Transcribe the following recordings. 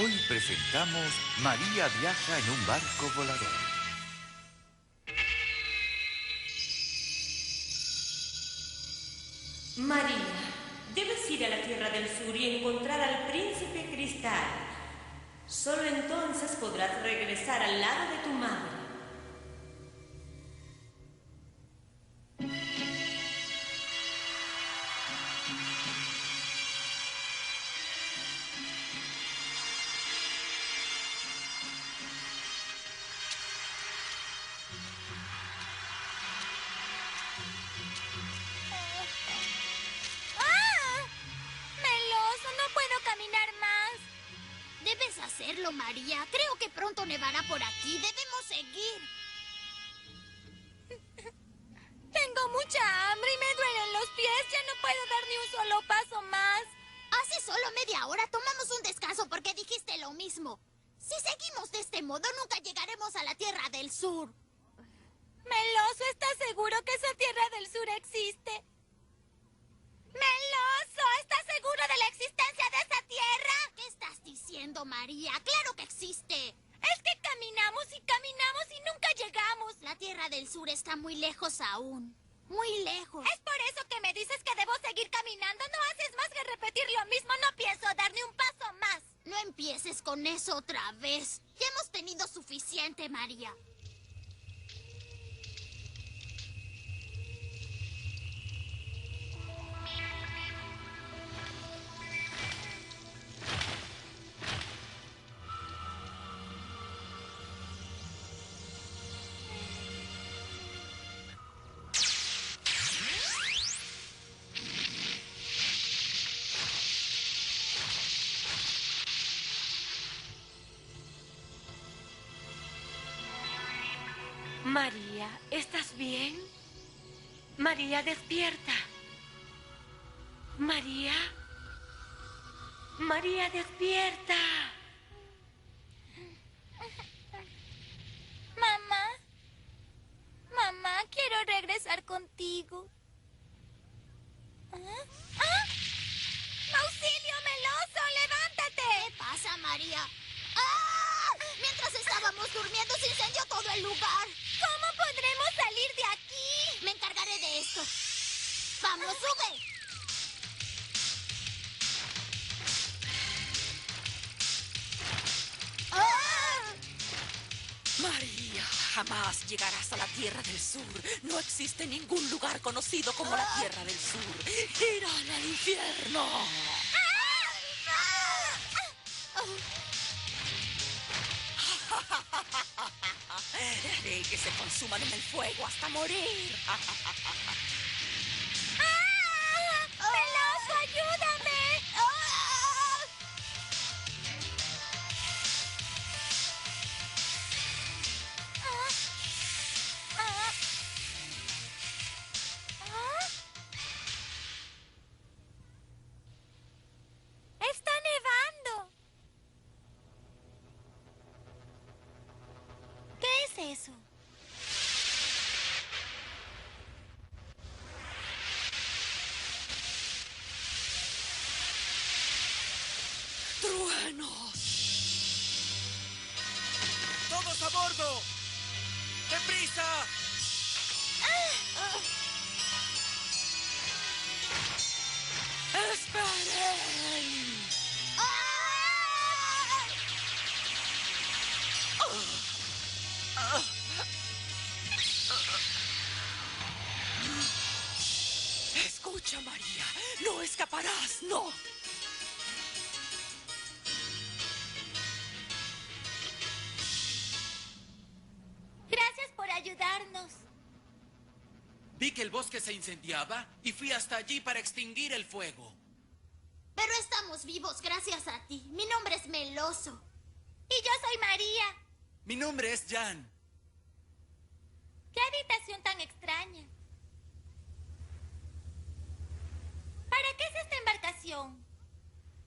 Hoy presentamos María viaja en un barco volador. María, debes ir a la Tierra del Sur y encontrar al Príncipe Cristal. Solo entonces podrás regresar al lado de tu madre. Debes hacerlo, María. Creo que pronto nevará por aquí. Debemos seguir. Tengo mucha hambre y me duelen los pies. Ya no puedo dar ni un solo paso más. Hace solo media hora tomamos un descanso porque dijiste lo mismo. Si seguimos de este modo, nunca llegaremos a la Tierra del Sur. Meloso, ¿estás seguro que esa Tierra del Sur existe? ¡Meloso! ¿Estás seguro de la existencia de esa tierra? ¿Qué estás diciendo, María? ¡Claro que existe! Es que caminamos y caminamos y nunca llegamos. La Tierra del Sur está muy lejos aún. Muy lejos. Es por eso que me dices que debo seguir caminando. No haces más que repetir lo mismo. No pienso dar ni un paso más. No empieces con eso otra vez. Ya hemos tenido suficiente, María. María, ¿estás bien? María, despierta. María. María, despierta. Mamá. Mamá, quiero regresar contigo. ¿Ah? ¡Ah! ¡Auxilio, Meloso! ¡Levántate! ¿Qué pasa, María? ¡Ah! Mientras estábamos durmiendo se incendió todo el lugar. ¿Cómo podremos salir de aquí? Me encargaré de esto. ¡Vamos, sube! ¡Ah! María, jamás llegarás a la Tierra del Sur. No existe ningún lugar conocido como la Tierra del Sur. ¡Irán al infierno! Haré que se consuman en el fuego hasta morir. ¡Meloso, ayúdame! ¡Está nevando! ¿Qué es eso? ¡Truenos! ¡Todos a bordo! ¡Deprisa! ¡Esperen! Escucha, María. No escaparás, no. Gracias por ayudarnos. Vi que el bosque se incendiaba y fui hasta allí para extinguir el fuego. Pero estamos vivos gracias a ti. Mi nombre es Meloso. Y yo soy María. Mi nombre es Jan. ¡Qué habitación tan extraña! ¿Para qué es esta embarcación?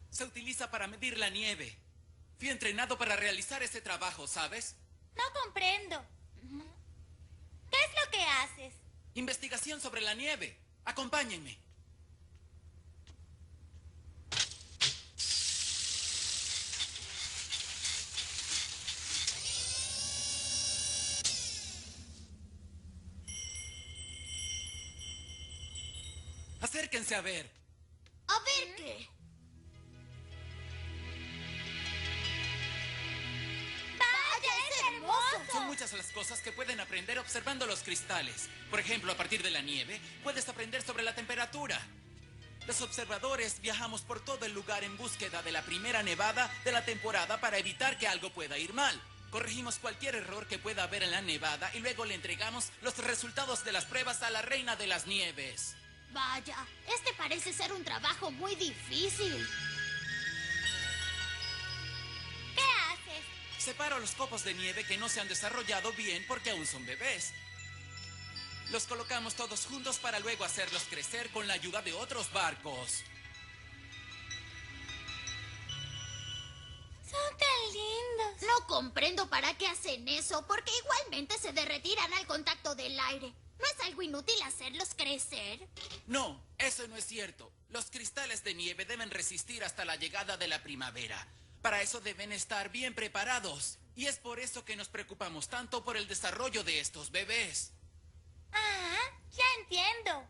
Se utiliza para medir la nieve. Fui entrenado para realizar ese trabajo, ¿sabes? No comprendo. ¿Qué es lo que haces? Investigación sobre la nieve. Acompáñenme. Acérquense a ver. A ver qué. ¡Vaya, es hermoso! Son muchas las cosas que pueden aprender observando los cristales. Por ejemplo, a partir de la nieve, puedes aprender sobre la temperatura. Los observadores viajamos por todo el lugar en búsqueda de la primera nevada de la temporada para evitar que algo pueda ir mal. Corregimos cualquier error que pueda haber en la nevada y luego le entregamos los resultados de las pruebas a la Reina de las Nieves. Vaya, este parece ser un trabajo muy difícil. ¿Qué haces? Separo los copos de nieve que no se han desarrollado bien porque aún son bebés. Los colocamos todos juntos para luego hacerlos crecer con la ayuda de otros barcos. Son tan lindos. No comprendo para qué hacen eso, porque igualmente se derretirán al contacto del aire. ¿No es algo inútil hacerlos crecer? No, eso no es cierto. Los cristales de nieve deben resistir hasta la llegada de la primavera. Para eso deben estar bien preparados. Y es por eso que nos preocupamos tanto por el desarrollo de estos bebés. Ah, ya entiendo.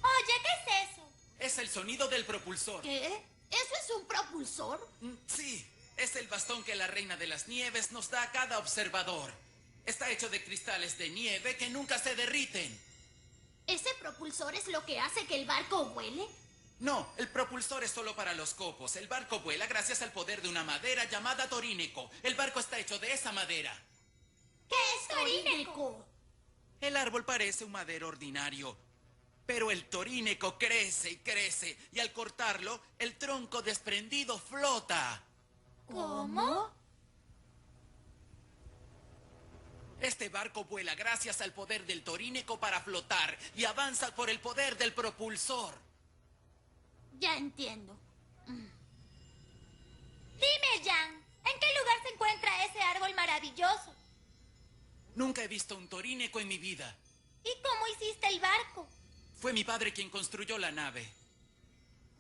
Oye, ¿qué es eso? Es el sonido del propulsor. ¿Qué? ¿Eso es un propulsor? Sí, es el bastón que la Reina de las Nieves nos da a cada observador. Está hecho de cristales de nieve que nunca se derriten. ¿Ese propulsor es lo que hace que el barco vuele? No, el propulsor es solo para los copos. El barco vuela gracias al poder de una madera llamada toríneco. El barco está hecho de esa madera. ¿Qué es toríneco? El árbol parece un madero ordinario, pero el toríneco crece y crece, y al cortarlo, el tronco desprendido flota. ¿Cómo? Este barco vuela gracias al poder del toríneco para flotar y avanza por el poder del propulsor. Ya entiendo. Dime, Jan, ¿en qué lugar se encuentra ese árbol maravilloso? Nunca he visto un toríneco en mi vida. ¿Y cómo hiciste el barco? Fue mi padre quien construyó la nave.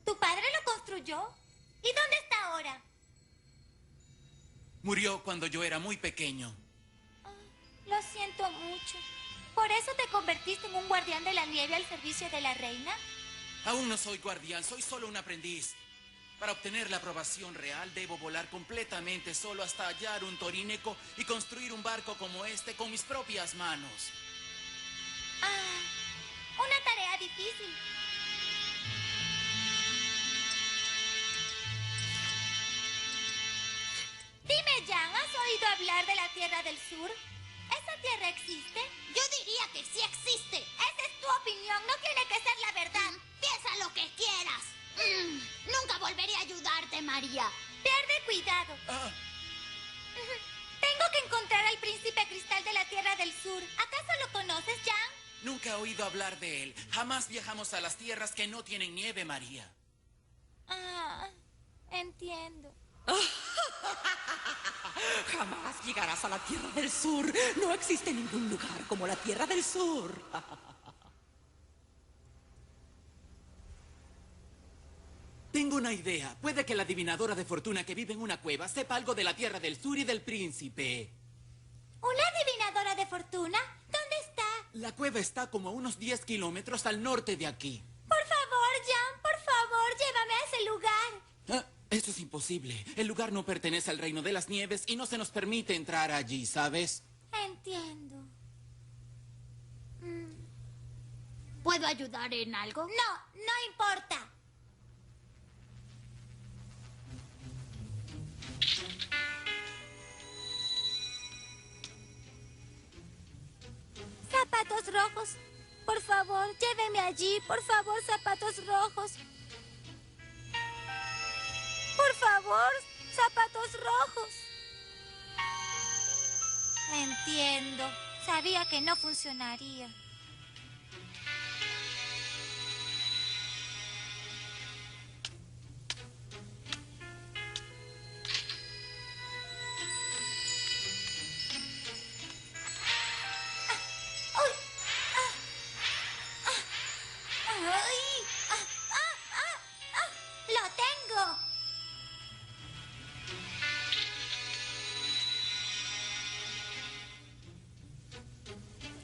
¿Tu padre lo construyó? ¿Y dónde está ahora? Murió cuando yo era muy pequeño. Lo siento mucho. ¿Por eso te convertiste en un guardián de la nieve al servicio de la reina? Aún no soy guardián, soy solo un aprendiz. Para obtener la aprobación real, debo volar completamente solo hasta hallar un toríneco y construir un barco como este con mis propias manos. Ah, una tarea difícil. Dime, Jan, ¿has oído hablar de la Tierra del Sur? ¿Esa tierra existe? Yo diría que sí existe. Esa es tu opinión, no tiene que ser la verdad. Piensa lo que quieras. Nunca volveré a ayudarte, María. Pierde cuidado. Ah, Tengo que encontrar al príncipe cristal de la Tierra del Sur. ¿Acaso lo conoces, Jan? nunca he oído hablar de él. Jamás viajamos a las tierras que no tienen nieve, María. Ah, entiendo. Jamás llegarás a la Tierra del Sur. No existe ningún lugar como la Tierra del Sur. Tengo una idea. Puede que la adivinadora de fortuna que vive en una cueva sepa algo de la Tierra del Sur y del príncipe. ¿Una adivinadora de fortuna? ¿Dónde está? La cueva está como a unos 10 kilómetros al norte de aquí. Por favor, Jan, por favor, llévame a ese lugar. Eso es imposible. El lugar no pertenece al Reino de las Nieves y no se nos permite entrar allí, ¿sabes? Entiendo. ¿Puedo ayudar en algo? No, no importa. Zapatos rojos. Por favor, lléveme allí. Por favor, zapatos rojos. Por favor, zapatos rojos. Entiendo. Sabía que no funcionaría. ¡Lo tengo!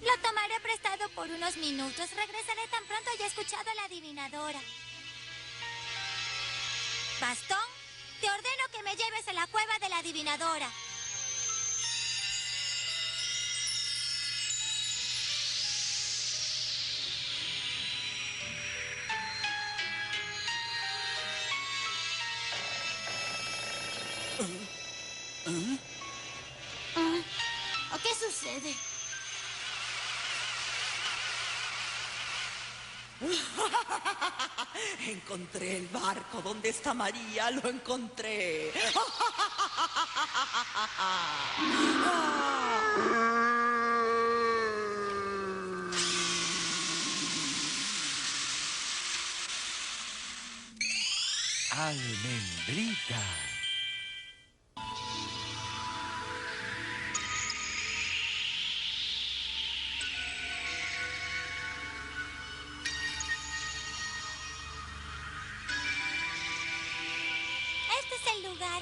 Lo tomaré prestado unos minutos. Regresaré tan pronto haya escuchado a la adivinadora. Bastón, te ordeno que me lleves a la cueva de la adivinadora. ¿Qué sucede? Encontré el barco. ¿Dónde está María? Lo encontré. Almendrita. Este es el lugar.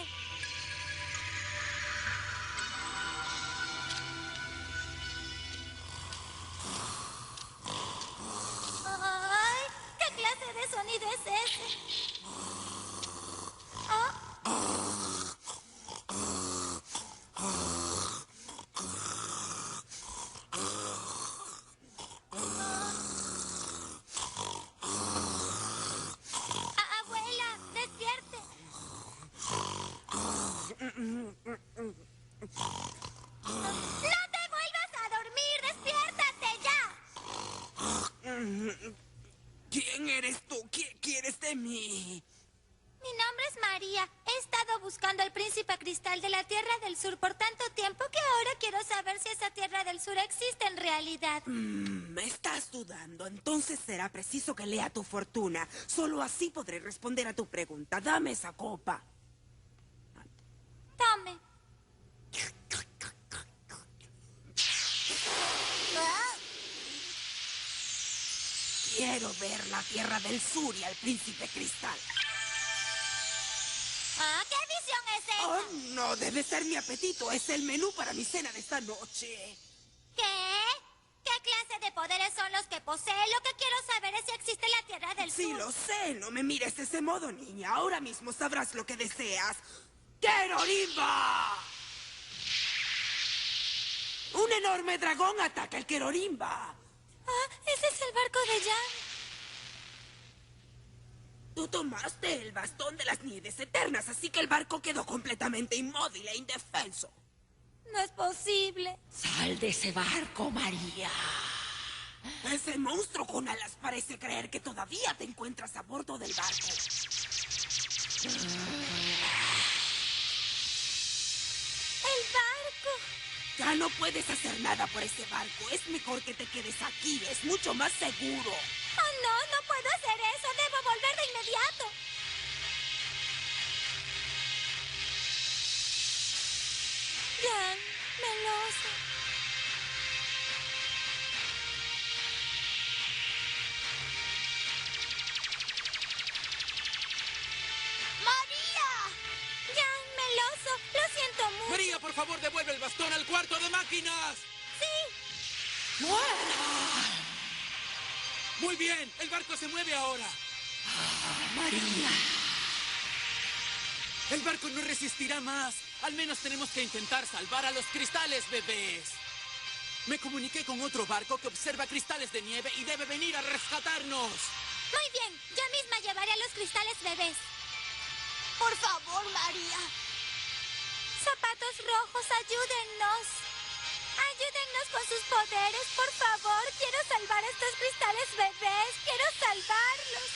¡Ay! ¿Qué clase de sonido es ese? Abuela, despierte. ¡No te vuelvas a dormir! ¡Despiértate ya! ¿Quién eres tú? ¿Qué quieres de mí? Mi nombre es María. He estado buscando al príncipe cristal de la Tierra del Sur por tanto tiempo que ahora quiero saber si esa Tierra del Sur existe en realidad. Me estás dudando. Entonces será preciso que lea tu fortuna. Solo así podré responder a tu pregunta. Dame esa copa. Tome. Quiero ver la Tierra del Sur y al príncipe cristal. ¿Qué visión es esa? Oh, no, debe ser mi apetito. Es el menú para mi cena de esta noche. ¿Qué? ¿Qué clase de poderes son los que posee? Lo que quiero saber es si existe la Tierra del Sí, Sur. lo sé. No me mires de ese modo, niña. Ahora mismo sabrás lo que deseas. ¡Querorimba! Un enorme dragón ataca el Querorimba. Ese es el barco de Jan. Tú tomaste el bastón de las nieves eternas, así que el barco quedó completamente inmóvil e indefenso. No es posible. Sal de ese barco, María. Ese monstruo con alas parece creer que todavía te encuentras a bordo del barco. El barco. Ya no puedes hacer nada por ese barco. Es mejor que te quedes aquí. Es mucho más seguro. Oh, no puedo hacer eso. Debo volver de inmediato. Jan, meloso. ¡María! Jan, meloso. Lo siento mucho. María, por favor, devuelve el bastón al cuarto de máquinas. Sí. Muy bien, el barco se mueve ahora. María. El barco no resistirá más. Al menos tenemos que intentar salvar a los cristales, bebés. Me comuniqué con otro barco que observa cristales de nieve y debe venir a rescatarnos. Muy bien. Yo misma llevaré a los cristales bebés. Por favor, María. Zapatos rojos, ayúdennos. Ayúdennos con sus poderes, por favor. Quiero salvar a estos cristales bebés. Quiero salvarlos.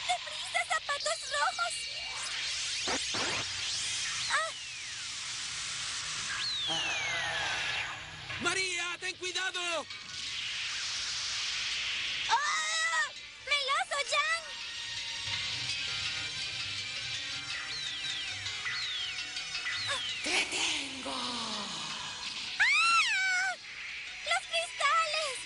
¡Deprisa, zapatos rojos! María, ten cuidado. ¡Meloso, Jan! ¡Te tengo! ¡Los cristales!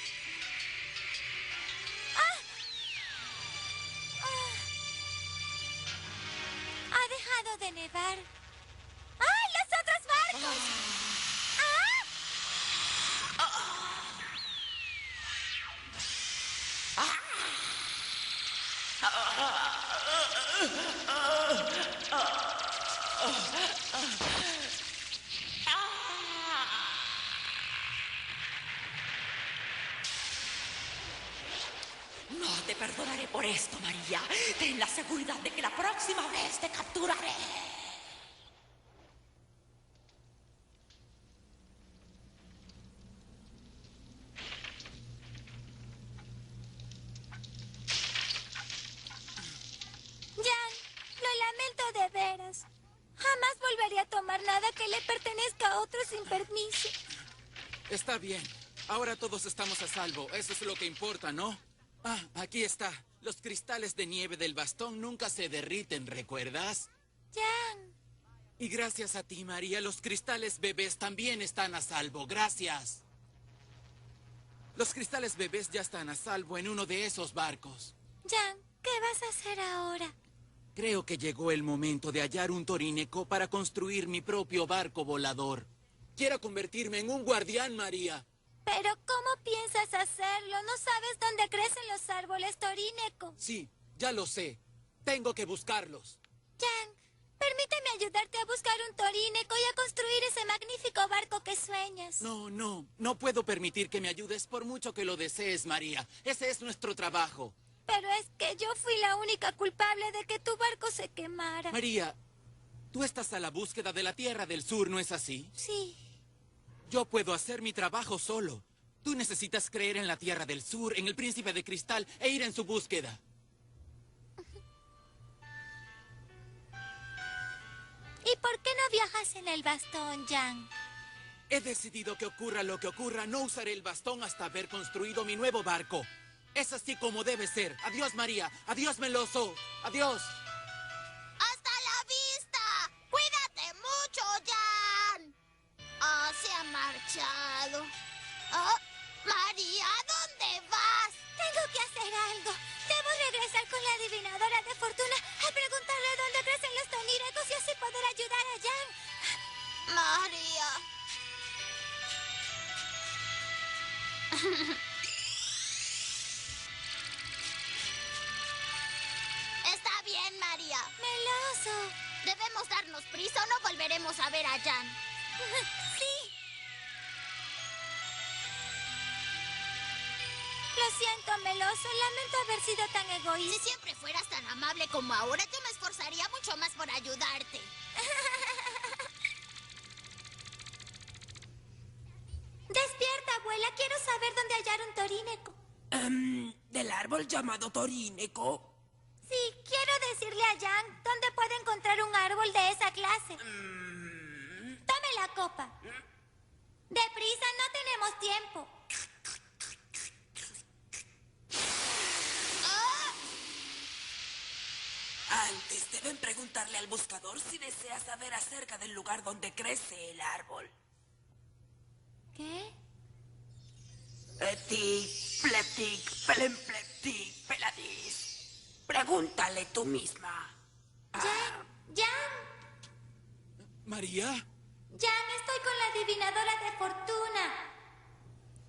Ha dejado de nevar. ¡Los otros barcos! No te perdonaré por esto, María. Ten la seguridad de que la próxima vez te capturaré. Jan, lo lamento de veras. Jamás volveré a tomar nada que le pertenezca a otro sin permiso. Está bien. Ahora todos estamos a salvo. Eso es lo que importa, ¿no? Ah, aquí está. Los cristales de nieve del bastón nunca se derriten, ¿recuerdas? Jan. Y gracias a ti, María, los cristales bebés también están a salvo. Gracias. Los cristales bebés ya están a salvo en uno de esos barcos. Jan, ¿qué vas a hacer ahora? Creo que llegó el momento de hallar un toríneco para construir mi propio barco volador. Quiero convertirme en un guardián, María. Pero ¿cómo piensas hacerlo? ¿No sabes dónde crecen los árboles toríneco? Sí, ya lo sé. Tengo que buscarlos. Jan, permíteme ayudarte a buscar un toríneco y a construir ese magnífico barco que sueñas. No puedo permitir que me ayudes por mucho que lo desees, María. Ese es nuestro trabajo. Pero es que yo fui la única culpable de que tu barco se quemara. María, tú estás a la búsqueda de la Tierra del Sur, ¿no es así? Sí. Yo puedo hacer mi trabajo solo. Tú necesitas creer en la Tierra del Sur, en el Príncipe de Cristal e ir en su búsqueda. ¿Y por qué no viajas en el bastón, Jan? He decidido que ocurra lo que ocurra, no usaré el bastón hasta haber construido mi nuevo barco. Es así como debe ser. Adiós, María. Adiós, Meloso. Adiós. ¡Hasta la vista! ¡Cuídate mucho, Jan! Ah, se ha marchado. Oh, María, ¿dónde vas? Tengo que hacer algo. Debo regresar con la adivinadora de fortuna a preguntarle dónde crecen los torínicos y así poder ayudar a Jan. María. Está bien, María. Meloso. Debemos darnos prisa o no volveremos a ver a Jan. Sí. Lo siento, Meloso. Lamento haber sido tan Si egoísta. siempre fueras tan amable como ahora, yo me esforzaría mucho más por ayudarte. Despierta, abuela. Quiero saber dónde hallar un toríneco. ¿Del árbol llamado toríneco? Sí, quiero decirle a Jan dónde puede encontrar un árbol de esa clase. Tome la copa. Deprisa, no tenemos tiempo. Antes deben preguntarle al buscador si desea saber acerca del lugar donde crece el árbol. ¿Qué? Etic, pleptic, pelempleptic, peladis. Pregúntale tú misma. Jan, ¿María? Jan, estoy con la adivinadora de fortuna.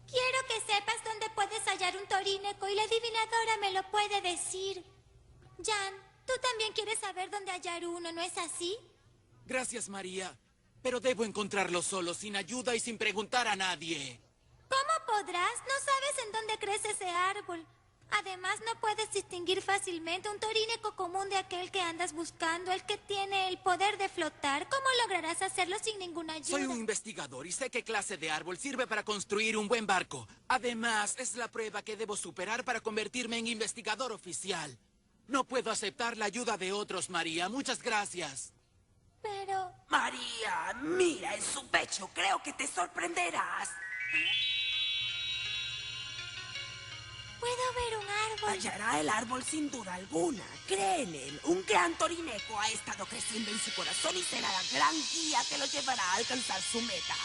Quiero que sepas dónde puedes hallar un toríneco y la adivinadora me lo puede decir. Jan, tú también quieres saber dónde hallar uno, ¿no es así? Gracias, María. Pero debo encontrarlo solo, sin ayuda y sin preguntar a nadie. ¿Cómo podrás? No sabes en dónde crece ese árbol. Además, no puedes distinguir fácilmente un toríneco común de aquel que andas buscando, el que tiene el poder de flotar. ¿Cómo lograrás hacerlo sin ninguna ayuda? Soy un investigador y sé qué clase de árbol sirve para construir un buen barco. Además, es la prueba que debo superar para convertirme en investigador oficial. No puedo aceptar la ayuda de otros, María. Muchas gracias. Pero... María, mira en su pecho. Creo que te sorprenderás. puedo ver un árbol. Hallará el árbol sin duda alguna. Cree en él. Un gran torineco ha estado creciendo en su corazón y será la gran guía que lo llevará a alcanzar su meta.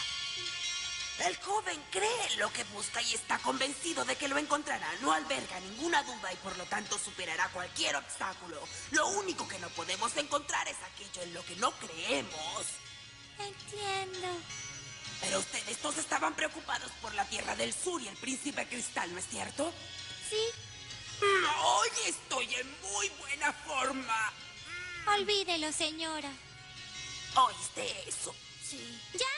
El joven cree en lo que busca y está convencido de que lo encontrará. No alberga ninguna duda y por lo tanto superará cualquier obstáculo. Lo único que no podemos encontrar es aquello en lo que no creemos. Entiendo. Pero ustedes todos estaban preocupados por la Tierra del Sur y el Príncipe Cristal, ¿no es cierto? Sí. Hoy estoy en muy buena forma. Olvídelo, señora. ¿Oíste eso? Sí. ¡Jan!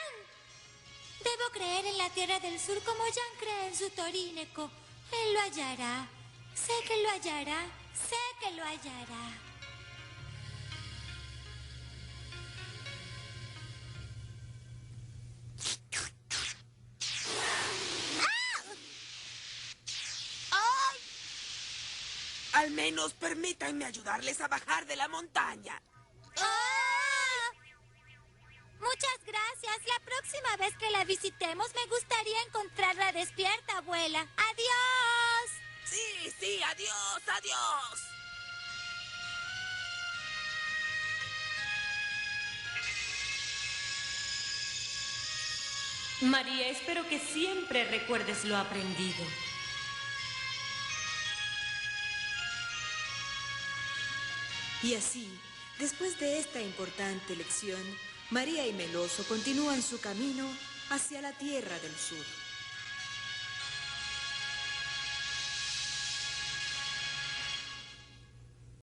Debo creer en la Tierra del Sur como Jan cree en su toríneco. Él lo hallará. Sé que lo hallará. Sé que lo hallará. Al menos permítanme ayudarles a bajar de la montaña. ¡Ah! Muchas gracias. La próxima vez que la visitemos me gustaría encontrarla despierta, abuela. ¡Adiós! Sí, sí, adiós, adiós. María, espero que siempre recuerdes lo aprendido. Y así, después de esta importante lección, María y Meloso continúan su camino hacia la Tierra del Sur.